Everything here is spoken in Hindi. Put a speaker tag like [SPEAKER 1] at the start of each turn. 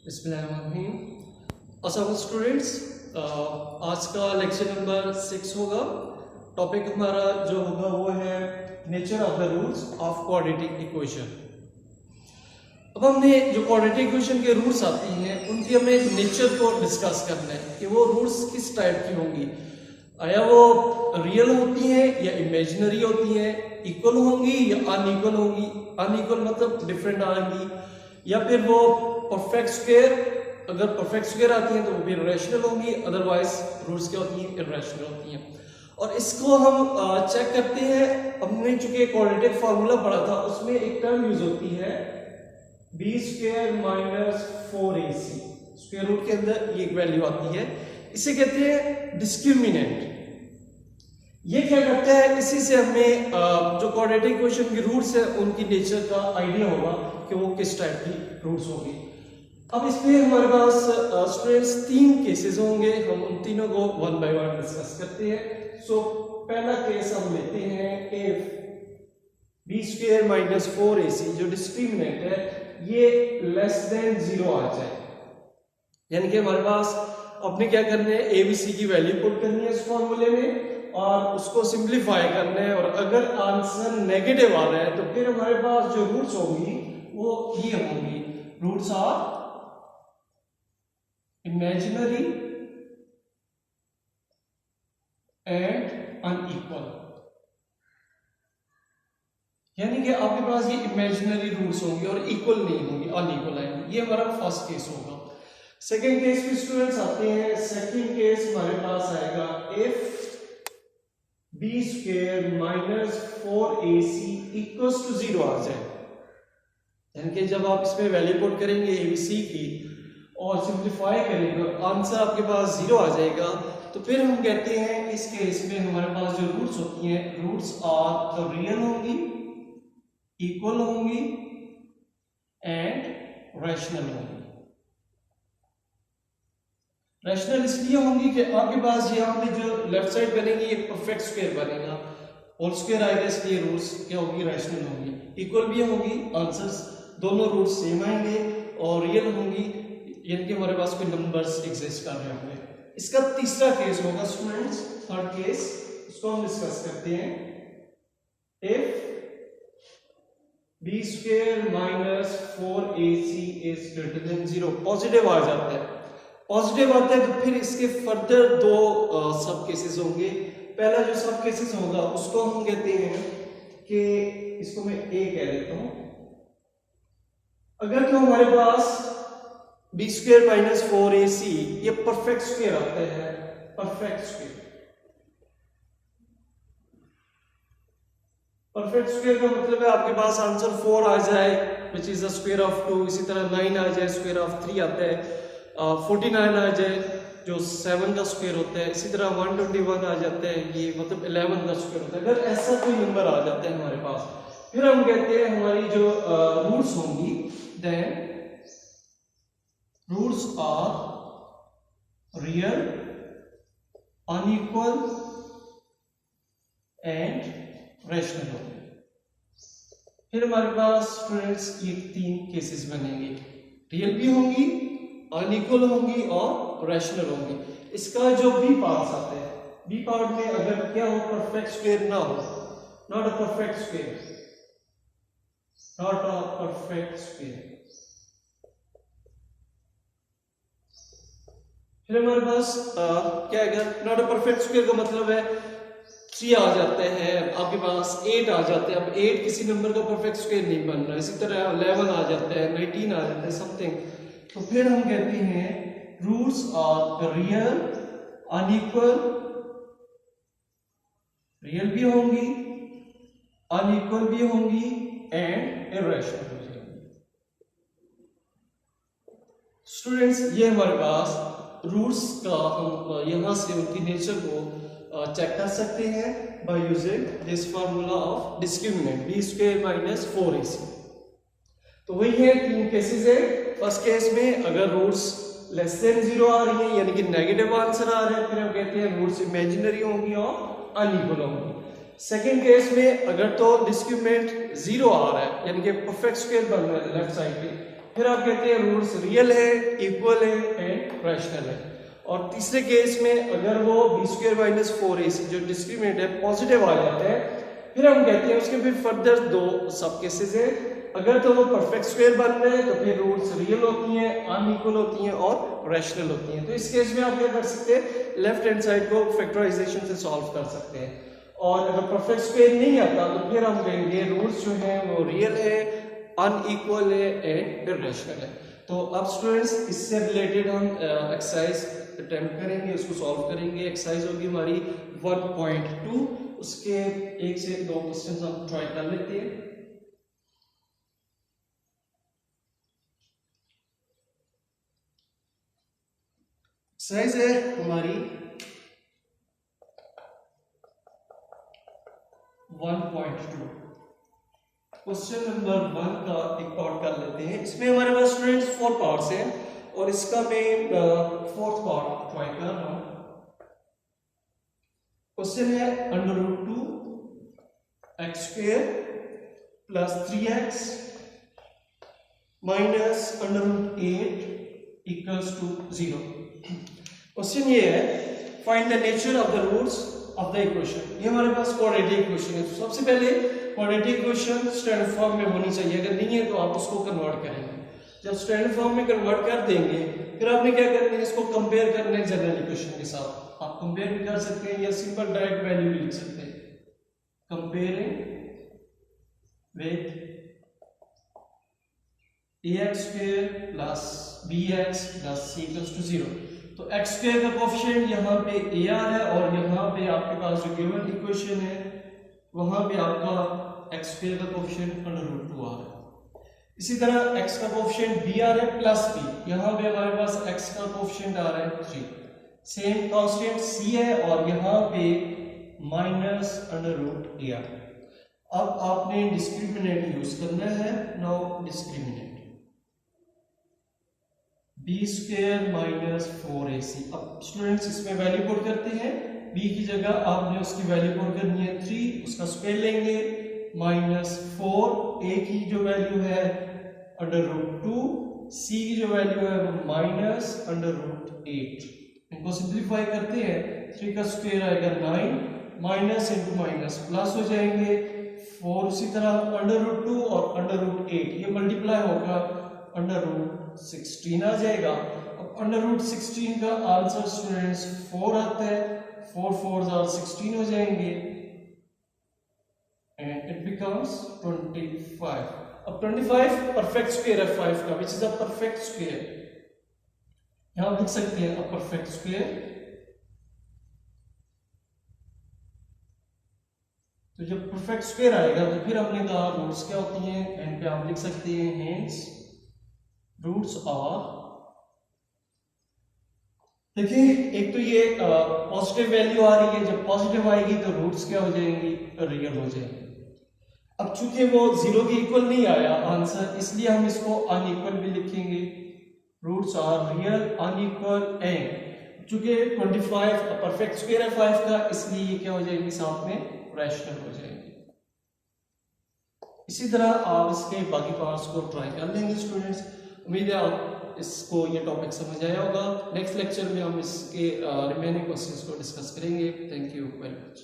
[SPEAKER 1] अस्सलाम स्टूडेंट्स, आज का लेक्चर नंबर 6 होगा। टॉपिक हमारा जो होगा वो है nature of the roots of quadratic equation. अब हमने जो क्वाड्रेटिक इक्वेशन के रूट्स आती हैं उनकी हमें नेचर को डिस्कस करना है कि वो रूट्स किस टाइप की होंगी। आया वो रियल होती हैं या इमेजिनरी होती हैं, इक्वल होंगी या अनइक्वल होंगी। अनइक्वल मतलब डिफरेंट आएंगी, या फिर वो परफेक्ट स्क्वायर, अगर परफेक्ट स्क्वायर आती हैं तो वो भी रैशनल होंगी, अदरवाइज रूट्स क्या होती हैं, इररेशनल होती हैं। और इसको हम चेक करते हैं। हमने चूंकि क्वाड्रेटिक फार्मूला पढ़ा था उसमें एक टर्म यूज होती है b square minus 4ac। Square root के अंदर ये एक वैल्यू आती है, इसे कहते हैं डिस्क्रिमिनेंट। ये क्या करता है, इसी से हमें जो क्वाड्रेटिक इक्वेशन की रूट्स है उनकी नेचर का आइडिया होगा कि वो किस टाइप की रूट्स होगी। अब इसमें हमारे पास स्टूडेंट्स 3 केसेस होंगे, हम उन तीनों को वन बाय वन डिस्कस करते हैं। सो पहला केस हम लेते हैं if b square minus 4ac जो डिस्क्रिमिनेंट है ये लेस देन 0 आ जाए, यानी कि हमारे पास अपने क्या करना है, एबीसी की वैल्यू पुट करनी है इस फॉर्मूले में और उसको सिंप्लीफाई करना है। और अगर आंसर नेगेटिव आ रहा है तो फिर हमारे पास जो रूट्स होंगी वो ये होंगी, roots are imaginary and unequal, यानी कि आपके पास ये इमेजिनरी रूट्स होंगे और इक्वल नहीं होंगी, अनइक्वल आएंगे। ये हमारा फर्स्ट केस होगा। सेकेंड केस में स्टूडेंट्स आते हैं, सेकेंड केस हमारे पास आएगा if b square minus 4ac equals to 0 आ जाए, यानी कि जब आप इसमें वैल्यू पुट करेंगे एबीसी की और सिंप्लीफाई करेंगे आंसर आपके पास 0 आ जाएगा, तो फिर हम कहते हैं इस केस में हमारे पास जो रूट्स होती हैं रूट्स आर रियल होंगी, इक्वल होंगी एंड रैशनल होंगी। रैशनल इसलिए होंगी कि आपके पास यहाँ पे जो लेफ्ट साइड बनेगी ये परफेक्ट स्क्वायर बनेगा, होल स्क्वायर आएगा, इसलिए रूट्स क्या होगी, रैशनल होंगी। इक्वल भी होंगी, आंसर्स दोनों रूट्स सेम आएंगे और रियल होंगी, यानी कि हमारे पास कोई नंबर्स एग्जिस्ट कर रहे होंगे। इसका तीसरा केस होगा स्टूडेंट्स, थर्ड केस, उसको हम डिस्कस करते हैं। If b square minus 4ac is greater than 0, positive आ जाता है। पॉजिटिव आता है तो फिर इसके फर्दर 2 सब केसेस होंगे। पहला जो सब केसेस होगा उसको हम कहते हैं कि इसको मैं ए कह देता हूं। अगर तो हमारे पास बी स्क्वायर माइनस 4ac ये परफेक्ट स्क्वायर आता है, परफेक्ट स्क्वायर, परफेक्ट स्क्वायर का मतलब है आपके पास आंसर 4 आ जाए which is the square of 2, इसी तरह 9 आ जाए, स्क्वायर ऑफ 3 आता है, 49 आ जाए जो 7 का स्क्वायर होता है, इसी तरह 121 आ जाता है, ये मतलब 11 का स्क्वायर होता है। अगर ऐसा कोई नंबर आ जाता है हमारे पास, फिर हम कहते हैं हमारी जो रूट्स होंगी then roots are real, unequal and rational होंगे। फिर हमारे पास स्टूडेंट्स ये 3 केसेस बनेंगे, रियल भी होंगी, अनइक्वल होंगी और रैशनल होंगी। इसका जो बी पार्ट आता है, बी पार्ट में अगर क्या हो, परफेक्ट स्क्वायर ना हो, not a perfect square, not a perfect square. फिर हमारे पास क्या है, नॉट अ परफेक्ट स्क्वायर का मतलब है 3 आ जाते हैं, आपके पास 8 आ जाते हैं। अब 8 किसी नंबर का परफेक्ट स्क्वायर नहीं बन रहा, इसी तरह 11 आ जाता है, 19 आ जाता है, समथिंग। तो फिर हम कहते हैं roots are real, unequal, real भी होंगी, अनइक्वल भी होंगी एंड इररेशनल हो जाएंगी। स्टूडेंट्स ये हमारे पास रूट्स का हम यहां से उनकी नेचर को चेक कर सकते हैं by using this formula of discriminant b square minus 4ac। तो वही है 3 केसेस है। फर्स्ट केस में अगर रूट्स लेस देन 0 आ रही है, यानी कि नेगेटिव आंसर आ रहा है, फिर हम कहते हैं रूट्स इमेजिनरी होंगी और अनइक्वल होंगी। सेकेंड केस में अगर तो डिस्क्रिमिनेंट 0 आ रहा है, यानी कि परफेक्ट स्क्वायर बन रहा है लेफ्ट साइड पे, फिर आप कहते हैं रूट्स रियल है, इक्वल है एंड रैशनल है। और तीसरे केस में अगर वो b² - 4ac जो डिस्क्रिमिनेंट है पॉजिटिव आ जाता है, फिर हम कहते हैं उसके फिर फर्दर दो सब केसेस है। अगर तो वो परफेक्ट स्क्वायर बन रहे हैं तो फिर रूट्स रियल होती हैं, अनइक्वल होती हैं और रैशनल होती हैं। तो इस केस में आप क्या कर सकते हैं, लेफ्ट हैंड साइड को फैक्टराइजेशन से सॉल्व कर सकते हैं। और अगर परफेक्ट स्क्वायर नहीं आता तो फिर हम कहेंगे रूट्स जो हैं वो रियल है, अनइक्वल है एंड फिर रैशनल है। तो अब स्टूडेंट्स इससे रिलेटेड हम एक्सरसाइज अटेम्प्ट करेंगे, उसको सॉल्व करेंगे। एक्सरसाइज होगी हमारी 1.2, उसके 1 से 2 क्वेश्चन हम ट्राई कर लेते हैं। एक्सरसाइज है हमारी 1.2। क्वेश्चन नंबर 1 का एक पार्ट कर लेते हैं। इसमें हमारे पास स्टूडेंट्स 4 पार्ट्स हैं और इसका मैं 4th पार्ट ट्राई कर रहा हूं। क्वेश्चन है √2 x² + 3x - √8 = 0। क्वेश्चन ये है, find the nature of the roots of the equation. ये हमारे पास क्वाड्रेटिक इक्वेशन है। तो सबसे पहले क्वाड्रेटिक इक्वेशन स्टैंडर्ड फॉर्म में होनी चाहिए, अगर नहीं है तो आप उसको कन्वर्ट करेंगे। जब स्टैंडर्ड फॉर्म में कन्वर्ट कर देंगे फिर आपने क्या करना है, इसको कंपेयर करना है जनरल इक्वेशन के साथ। आप कंपेयर भी कर सकते हैं या सिंपल डायरेक्ट वैल्यू भी लिख सकते हैं, comparing with ax² + bx + c = 0। तो x² का कोएफिशिएंट यहाँ पे ar है और यहाँ पे आपके पास जो गिवन इक्वेशन है वहां पे आपका x² का कोएफिशिएंट √2 आ रहा है। इसी तरह x का कोएफिशिएंट br है प्लस b, यहाँ पे हमारे पास x का कोएफिशिएंट आ रहा है 3। सेम कांस्टेंट c है और यहाँ पे -√ar। अब आपने डिस्क्रिमिनेंट यूज करना है। Now discriminant b² - 4ac। अब स्टूडेंट्स इसमें वैल्यू पुट करते हैं। b की जगह आपने उसकी वैल्यू पुट करनी है 3, उसका स्क्वायर लेंगे -4, a की जो वैल्यू है √2, c की जो वैल्यू है वो -√8। इनको सिंपलीफाई करते हैं, 3 का स्क्वायर आएगा 9, माइनस इंटू माइनस प्लस हो जाएंगे 4। उसी तरह √2 और √8 ये मल्टीप्लाई होगा √16 आ जाएगा। अब √16 का आंसर स्टूडेंट्स 4 आता है, 4 4s are 16 हो जाएंगे एंड इट बिकम्स 25। अब 25 परफेक्ट स्क्वायर है 5 का, which is a perfect square. यहां लिख सकते हैं अ परफेक्ट स्क्वायर। तो जब परफेक्ट स्क्वायर आएगा तो फिर हमने कहा रूट्स क्या होती हैं, एंड पे आप लिख सकते हैं हेंस रूट्स आर। देखिए एक तो ये पॉजिटिव वैल्यू आ रही है, जब पॉजिटिव आएगी तो रूट्स क्या हो जाएंगी, रियल हो जाएंगी। अब चूंकि वो 0 के इक्वल नहीं आया आंसर, इसलिए हम इसको अनइक्वल भी लिखेंगे। Roots are real, unequal and चूंकि 25 परफेक्ट स्क्वायर है 5 का, इसलिए ये क्या हो जाएंगे, साथ में रैशनल हो जाएंगे। इसी तरह आप इसके बाकी पार्ट्स को ट्राई कर लेंगे स्टूडेंट्स। उम्मीद है आप इसको ये टॉपिक समझ आया होगा। नेक्स्ट लेक्चर में हम इसके रिमेनिंग क्वेश्चंस को डिस्कस करेंगे। Thank you very much.